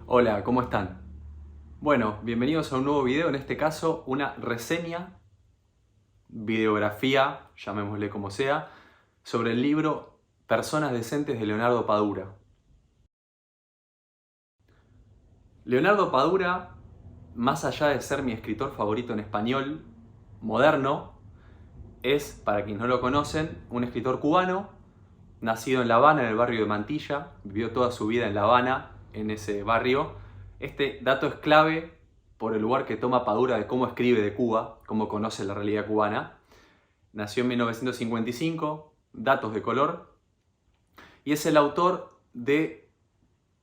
Hola, ¿cómo están? Bueno, bienvenidos a un nuevo video, en este caso una reseña, videografía, llamémosle como sea, sobre el libro Personas Decentes de Leonardo Padura. Leonardo Padura, más allá de ser mi escritor favorito en español moderno, es, para quienes no lo conocen, un escritor cubano, nacido en La Habana, en el barrio de Mantilla, vivió toda su vida en La Habana, en ese barrio. Este dato es clave por el lugar que toma Padura de cómo escribe de Cuba, cómo conoce la realidad cubana. Nació en 1955, datos de color, y es el autor de,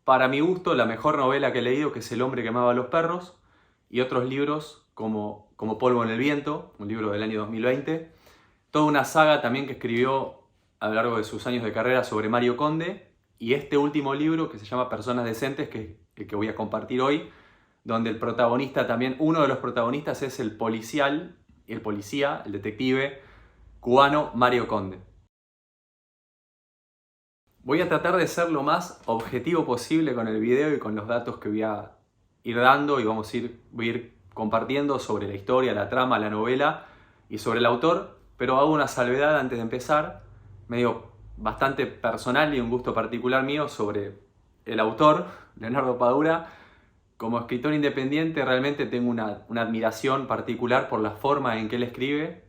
para mi gusto, la mejor novela que he leído, que es El hombre que amaba a los perros, y otros libros como Polvo en el viento, un libro del año 2020. Toda una saga también que escribió a lo largo de sus años de carrera sobre Mario Conde, y este último libro que se llama Personas Decentes, que es el que voy a compartir hoy, donde el protagonista también, uno de los protagonistas es el policía, el detective cubano Mario Conde. Voy a tratar de ser lo más objetivo posible con el video y con los datos que voy a ir dando, y voy a ir compartiendo sobre la historia, la trama, la novela y sobre el autor, pero hago una salvedad antes de empezar, medio bastante personal y un gusto particular mío sobre el autor, Leonardo Padura. Como escritor independiente realmente tengo una admiración particular por la forma en que él escribe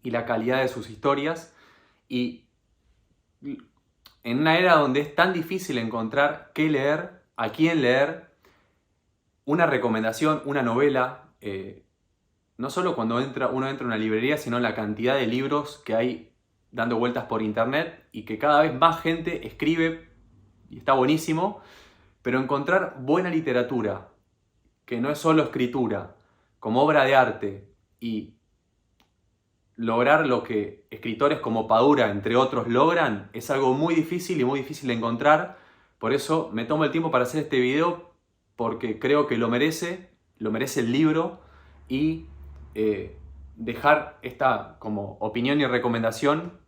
y la calidad de sus historias, y en una era donde es tan difícil encontrar qué leer, a quién leer, una recomendación, una novela, no solo cuando uno entra a una librería, sino la cantidad de libros que hay dando vueltas por internet y que cada vez más gente escribe, y está buenísimo, pero encontrar buena literatura, que no es solo escritura, como obra de arte, y lograr lo que escritores como Padura, entre otros, logran, es algo muy difícil y muy difícil de encontrar. Por eso me tomo el tiempo para hacer este video, porque creo que lo merece el libro, y dejar esta como opinión y recomendación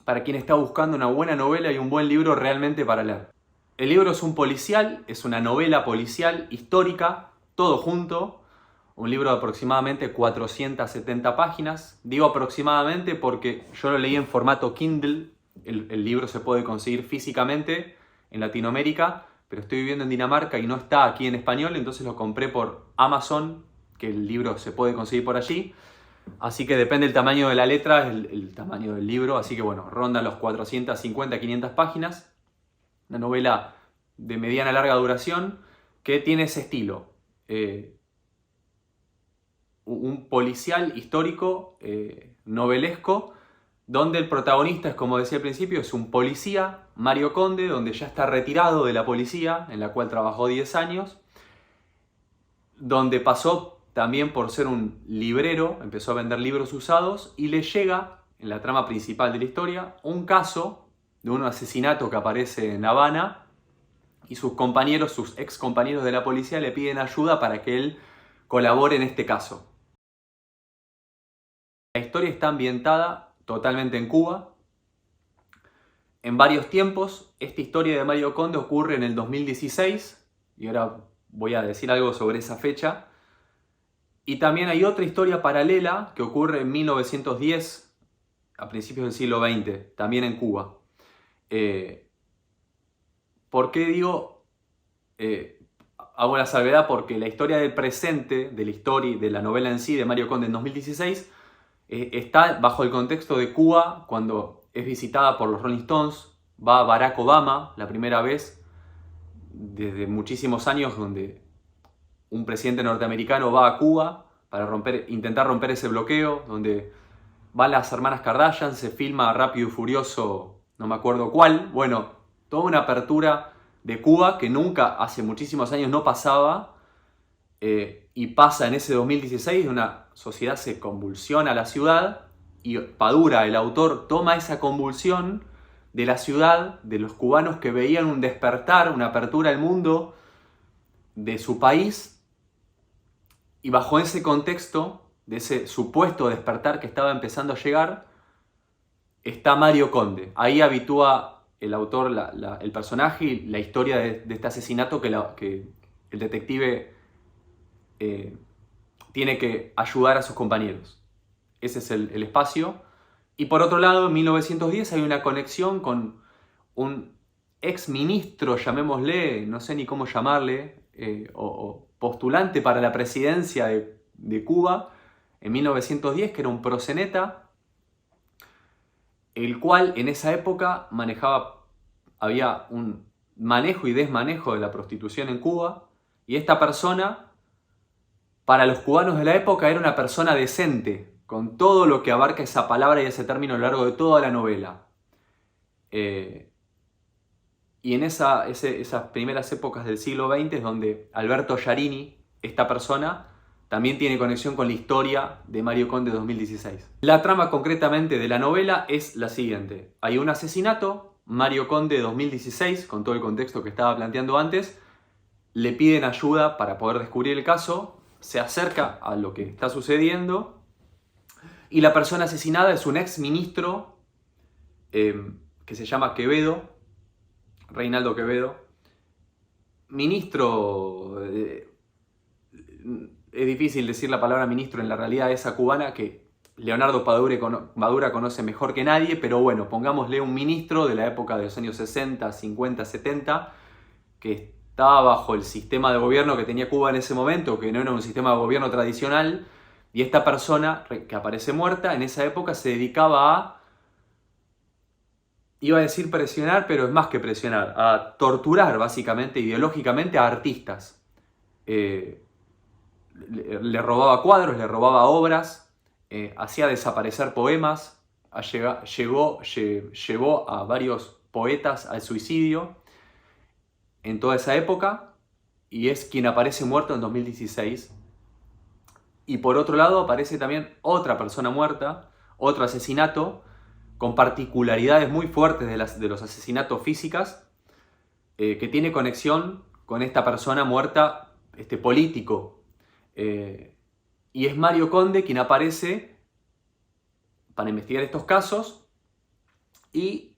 para quien está buscando una buena novela y un buen libro realmente para leer. El libro es un policial, es una novela policial histórica, todo junto. Un libro de aproximadamente 470 páginas. Digo aproximadamente porque yo lo leí en formato Kindle. El libro se puede conseguir físicamente en Latinoamérica, pero estoy viviendo en Dinamarca y no está aquí en español, entonces lo compré por Amazon, que el libro se puede conseguir por allí. Así que depende del tamaño de la letra, el tamaño del libro. Así que bueno, ronda los 450, 500 páginas. Una novela de mediana a larga duración que tiene ese estilo. Un policial histórico, novelesco, donde el protagonista es, como decía al principio, es un policía, Mario Conde, donde ya está retirado de la policía, en la cual trabajó 10 años, donde pasó también por ser un librero, empezó a vender libros usados, y le llega, en la trama principal de la historia, un caso de un asesinato que aparece en La Habana, y sus compañeros, sus ex compañeros de la policía, le piden ayuda para que él colabore en este caso. La historia está ambientada totalmente en Cuba, en varios tiempos. Esta historia de Mario Conde ocurre en el 2016, y ahora voy a decir algo sobre esa fecha. Y también hay otra historia paralela que ocurre en 1910, a principios del siglo XX, también en Cuba. ¿Por qué digo? Hago la salvedad porque la historia del presente, de la historia, de la novela en sí, de Mario Conde en 2016, está bajo el contexto de Cuba cuando es visitada por los Rolling Stones. Va Barack Obama la primera vez desde muchísimos años, donde un presidente norteamericano va a Cuba para intentar romper ese bloqueo, donde van las hermanas Kardashian, se filma Rápido y Furioso, no me acuerdo cuál. Bueno, toda una apertura de Cuba que nunca, hace muchísimos años, no pasaba. Y pasa en ese 2016, una sociedad se convulsiona la ciudad, y Padura, el autor, toma esa convulsión de la ciudad, de los cubanos que veían un despertar, una apertura al mundo de su país, y bajo ese contexto de ese supuesto despertar que estaba empezando a llegar, está Mario Conde. Ahí habitúa el autor, el personaje y la historia de este asesinato que el detective tiene que ayudar a sus compañeros. Ese es el espacio. Y por otro lado, en 1910 hay una conexión con un ex ministro, llamémosle, no sé ni cómo llamarle, o postulante para la presidencia de Cuba en 1910, que era un proxeneta, el cual en esa época había un manejo y desmanejo de la prostitución en Cuba, y esta persona, para los cubanos de la época, era una persona decente, con todo lo que abarca esa palabra y ese término a lo largo de toda la novela. Y en esas primeras épocas del siglo XX es donde Alberto Giarini, esta persona, también tiene conexión con la historia de Mario Conde 2016. La trama concretamente de la novela es la siguiente. Hay un asesinato, Mario Conde 2016, con todo el contexto que estaba planteando antes, le piden ayuda para poder descubrir el caso, se acerca a lo que está sucediendo y la persona asesinada es un ex ministro que se llama Quevedo, Reinaldo Quevedo, ministro, es difícil decir la palabra ministro en la realidad esa cubana que Leonardo Padura conoce mejor que nadie, pero bueno, pongámosle un ministro de la época de los años 60, 50, 70, que estaba bajo el sistema de gobierno que tenía Cuba en ese momento, que no era un sistema de gobierno tradicional, y esta persona que aparece muerta en esa época se dedicaba a, iba a decir presionar, pero es más que presionar, a torturar básicamente, ideológicamente a artistas. Le robaba cuadros, le robaba obras, hacía desaparecer poemas, llevó a varios poetas al suicidio en toda esa época, y es quien aparece muerto en 2016. Y por otro lado aparece también otra persona muerta, otro asesinato, con particularidades muy fuertes de los asesinatos físicas, que tiene conexión con esta persona muerta, este político. Y es Mario Conde quien aparece para investigar estos casos, y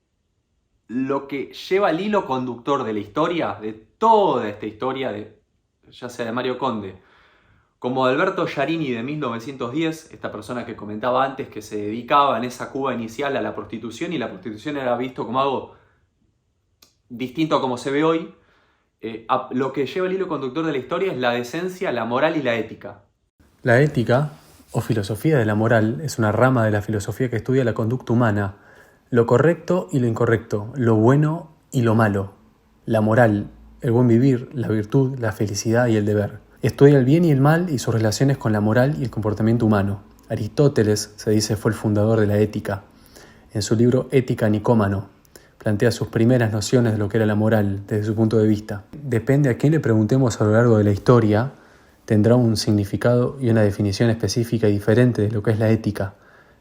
lo que lleva el hilo conductor de la historia, de toda esta historia, ya sea de Mario Conde, como Alberto Giarini de 1910, esta persona que comentaba antes que se dedicaba en esa Cuba inicial a la prostitución, y la prostitución era visto como algo distinto a como se ve hoy, lo que lleva el hilo conductor de la historia es la decencia, la moral y la ética. La ética, o filosofía de la moral, es una rama de la filosofía que estudia la conducta humana, lo correcto y lo incorrecto, lo bueno y lo malo, la moral, el buen vivir, la virtud, la felicidad y el deber. Estudia el bien y el mal y sus relaciones con la moral y el comportamiento humano. Aristóteles, se dice, fue el fundador de la ética. En su libro Ética Nicómano, plantea sus primeras nociones de lo que era la moral desde su punto de vista. Depende a quién le preguntemos a lo largo de la historia, tendrá un significado y una definición específica y diferente de lo que es la ética.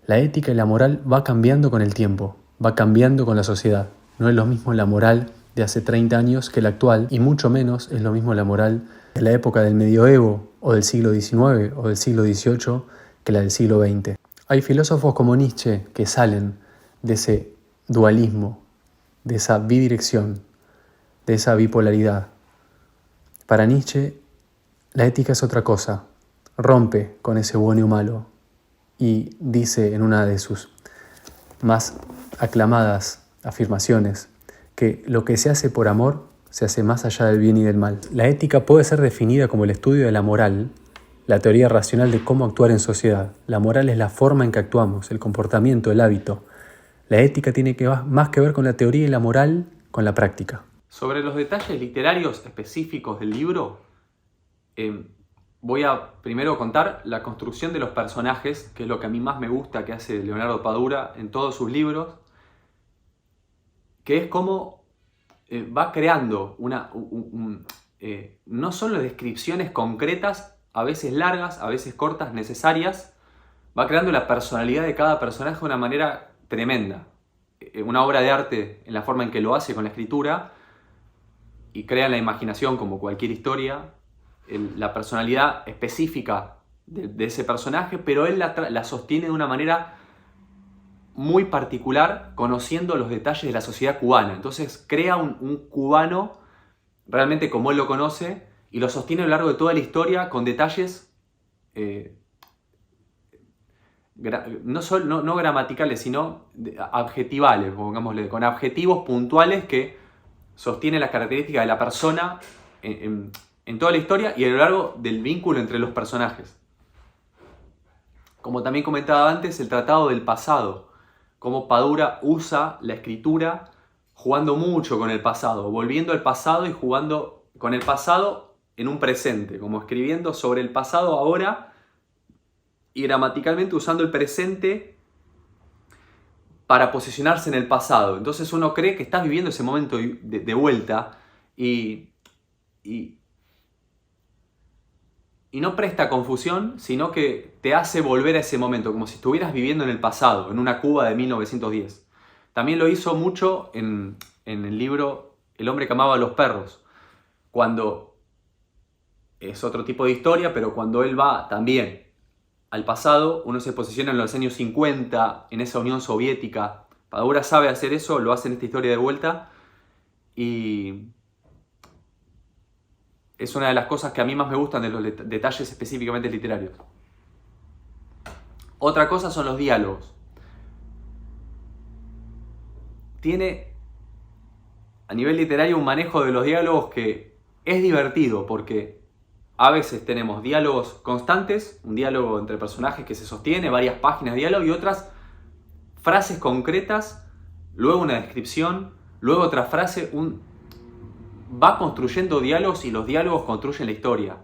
La ética y la moral va cambiando con el tiempo, va cambiando con la sociedad. No es lo mismo la moral de hace 30 años que la actual, y mucho menos es lo mismo la moral de la época del medioevo o del siglo XIX o del siglo XVIII que la del siglo XX. Hay filósofos como Nietzsche que salen de ese dualismo, de esa bidirección, de esa bipolaridad. Para Nietzsche, la ética es otra cosa, rompe con ese bueno y malo, y dice en una de sus más aclamadas afirmaciones que lo que se hace por amor se hace más allá del bien y del mal. La ética puede ser definida como el estudio de la moral, la teoría racional de cómo actuar en sociedad. La moral es la forma en que actuamos, el comportamiento, el hábito. La ética tiene más que ver con la teoría y la moral con la práctica. Sobre los detalles literarios específicos del libro, voy a primero contar la construcción de los personajes, que es lo que a mí más me gusta que hace Leonardo Padura en todos sus libros, que es cómo va creando no solo descripciones concretas, a veces largas, a veces cortas, necesarias, va creando la personalidad de cada personaje de una manera tremenda. Una obra de arte en la forma en que lo hace con la escritura, y crea en la imaginación, como cualquier historia, la personalidad específica de ese personaje, pero él la sostiene de una manera muy particular conociendo los detalles de la sociedad cubana. Entonces crea un cubano realmente como él lo conoce y lo sostiene a lo largo de toda la historia con detalles no gramaticales, sino adjetivales, pongámosle, con adjetivos puntuales que sostienen las características de la persona en toda la historia y a lo largo del vínculo entre los personajes. Como también comentaba antes, el Tratado del Pasado, cómo Padura usa la escritura jugando mucho con el pasado, volviendo al pasado y jugando con el pasado en un presente, como escribiendo sobre el pasado ahora y gramaticalmente usando el presente para posicionarse en el pasado. Entonces uno cree que estás viviendo ese momento de vuelta y no presta confusión, sino que te hace volver a ese momento, como si estuvieras viviendo en el pasado, en una Cuba de 1910. También lo hizo mucho en el libro El hombre que amaba a los perros, cuando es otro tipo de historia, pero cuando él va también al pasado, uno se posiciona en los años 50, en esa Unión Soviética. Padura sabe hacer eso, lo hace en esta historia de vuelta y es una de las cosas que a mí más me gustan de los detalles específicamente literarios. Otra cosa son los diálogos. Tiene a nivel literario un manejo de los diálogos que es divertido porque a veces tenemos diálogos constantes, un diálogo entre personajes que se sostiene, varias páginas de diálogo y otras frases concretas, luego una descripción, luego otra frase, va construyendo diálogos y los diálogos construyen la historia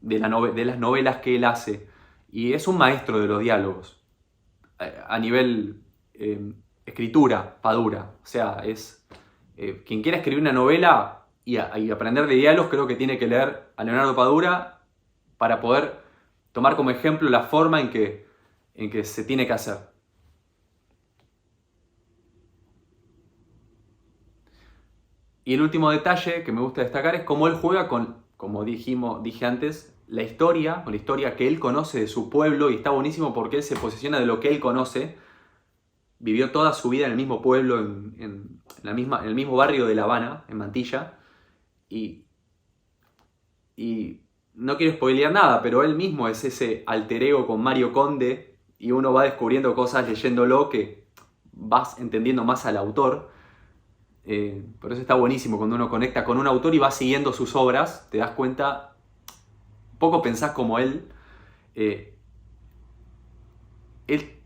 de las novelas que él hace. Y es un maestro de los diálogos a nivel escritura, Padura. O sea, es quien quiera escribir una novela y aprender de diálogos, creo que tiene que leer a Leonardo Padura para poder tomar como ejemplo la forma en que se tiene que hacer. Y el último detalle que me gusta destacar es cómo él juega con, como dije antes, con la historia que él conoce de su pueblo, y está buenísimo porque él se posiciona de lo que él conoce. Vivió toda su vida en el mismo pueblo, en el mismo barrio de La Habana, en Mantilla, y no quiero spoilear nada, pero él mismo es ese alter ego con Mario Conde, y uno va descubriendo cosas leyéndolo que vas entendiendo más al autor. Por eso está buenísimo cuando uno conecta con un autor y va siguiendo sus obras, te das cuenta, poco pensás como él. Él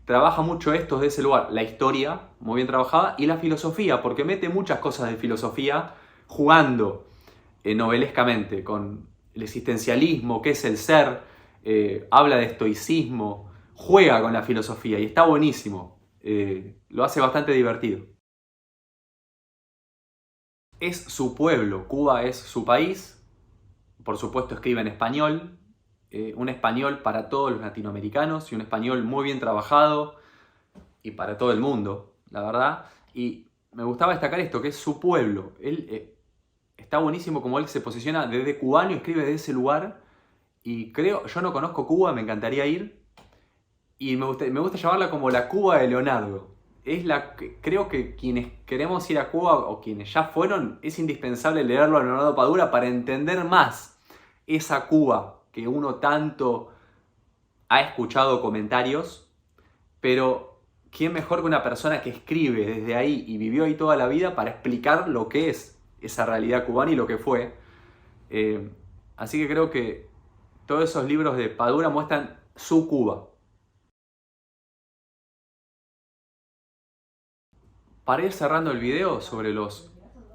trabaja mucho esto desde ese lugar, la historia, muy bien trabajada, y la filosofía, porque mete muchas cosas de filosofía jugando novelescamente con el existencialismo, qué es el ser, habla de estoicismo, juega con la filosofía y está buenísimo, lo hace bastante divertido. Es su pueblo, Cuba es su país, por supuesto escribe en español, un español para todos los latinoamericanos y un español muy bien trabajado y para todo el mundo, la verdad. Y me gustaba destacar esto, que es su pueblo. Él está buenísimo como él se posiciona desde cubano y escribe desde ese lugar. Y yo no conozco Cuba, me encantaría ir. Y me gusta llamarla como la Cuba de Leonardo. Creo que quienes queremos ir a Cuba o quienes ya fueron, es indispensable leerlo a Leonardo Padura para entender más esa Cuba que uno tanto ha escuchado comentarios, pero ¿quién mejor que una persona que escribe desde ahí y vivió ahí toda la vida para explicar lo que es esa realidad cubana y lo que fue? Así que creo que todos esos libros de Padura muestran su Cuba. Para ir cerrando el video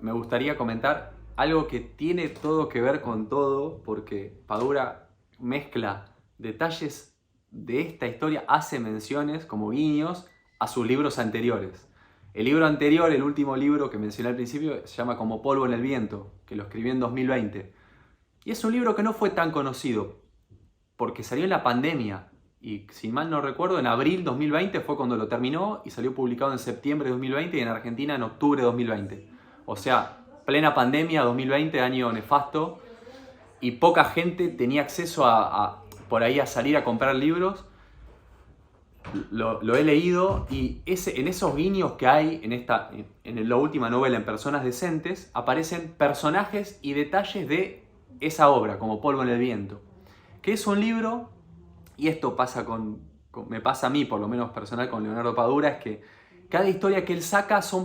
me gustaría comentar algo que tiene todo que ver con todo, porque Padura mezcla detalles de esta historia, hace menciones como guiños a sus libros anteriores. El libro anterior, el último libro que mencioné al principio, se llama Como polvo en el viento, que lo escribió en 2020. Y es un libro que no fue tan conocido, porque salió en la pandemia. Y si mal no recuerdo, en abril 2020 fue cuando lo terminó y salió publicado en septiembre de 2020 y en Argentina en octubre de 2020. O sea, plena pandemia, 2020, año nefasto, y poca gente tenía acceso por ahí a salir a comprar libros. lo he leído y en esos guiños que hay en la última novela, en Personas Decentes, aparecen personajes y detalles de esa obra, como Polvo en el Viento, que es un libro, y esto pasa me pasa a mí, por lo menos personal, con Leonardo Padura, es que cada historia que él saca son...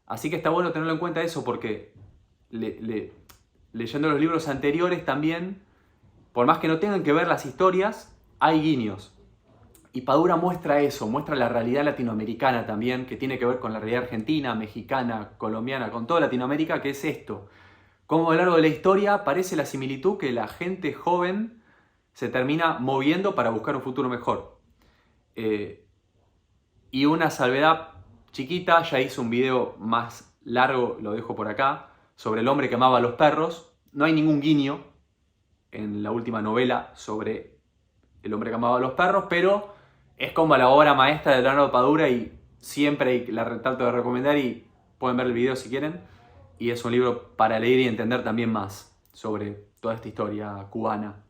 Así que está bueno tenerlo en cuenta eso, porque leyendo los libros anteriores también, por más que no tengan que ver las historias, hay guiños. Y Padura muestra eso, muestra la realidad latinoamericana también, que tiene que ver con la realidad argentina, mexicana, colombiana, con toda Latinoamérica, que es esto. Cómo a lo largo de la historia parece la similitud que la gente joven se termina moviendo para buscar un futuro mejor. Y una salvedad chiquita, ya hice un video más largo, lo dejo por acá, sobre el hombre que amaba a los perros. No hay ningún guiño en la última novela sobre el hombre que amaba a los perros, pero es como la obra maestra de Leonardo Padura y siempre la trato de recomendar y pueden ver el video si quieren. Y es un libro para leer y entender también más sobre toda esta historia cubana.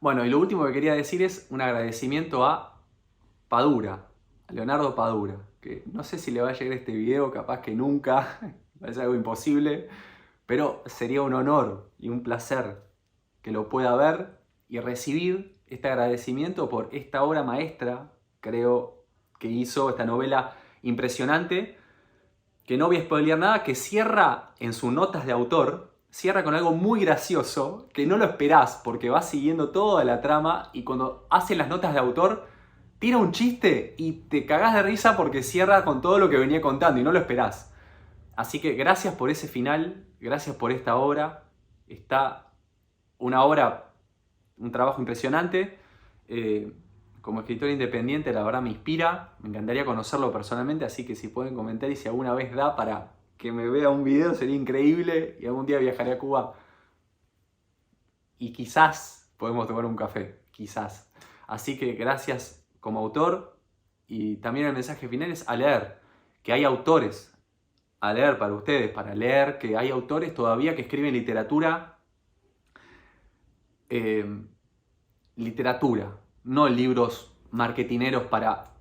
Bueno, y lo último que quería decir es un agradecimiento a Padura, a Leonardo Padura, que no sé si le va a llegar este video, capaz que nunca, parece algo imposible, pero sería un honor y un placer que lo pueda ver y recibir este agradecimiento por esta obra maestra, creo, que hizo, esta novela impresionante, que no voy a spoilear nada, que cierra en sus notas de autor, cierra con algo muy gracioso, que no lo esperás, porque va siguiendo toda la trama, y cuando hace las notas de autor, tira un chiste y te cagás de risa porque cierra con todo lo que venía contando y no lo esperás. Así que gracias por ese final, gracias por esta obra. Está una obra, un trabajo impresionante. Como escritor independiente, la verdad me inspira. Me encantaría conocerlo personalmente, así que si pueden comentar y si alguna vez da para que me vea un video, sería increíble. Y algún día viajaré a Cuba y quizás podemos tomar un café, quizás. Así que gracias como autor, y también el mensaje final es a leer, que hay autores a leer para ustedes, para leer, que hay autores todavía que escriben literatura, literatura, no libros marketineros para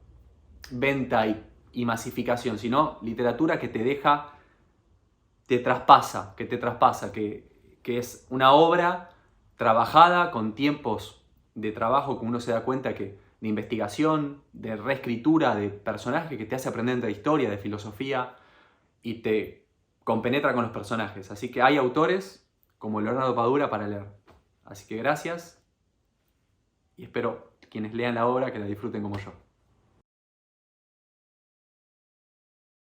venta y masificación, sino literatura que te deja, te traspasa, que es una obra trabajada con tiempos de trabajo que uno se da cuenta que de investigación, de reescritura de personajes, que te hace aprender de historia, de filosofía y te compenetra con los personajes. Así que hay autores como Leonardo Padura para leer. Así que gracias y espero quienes lean la obra que la disfruten como yo.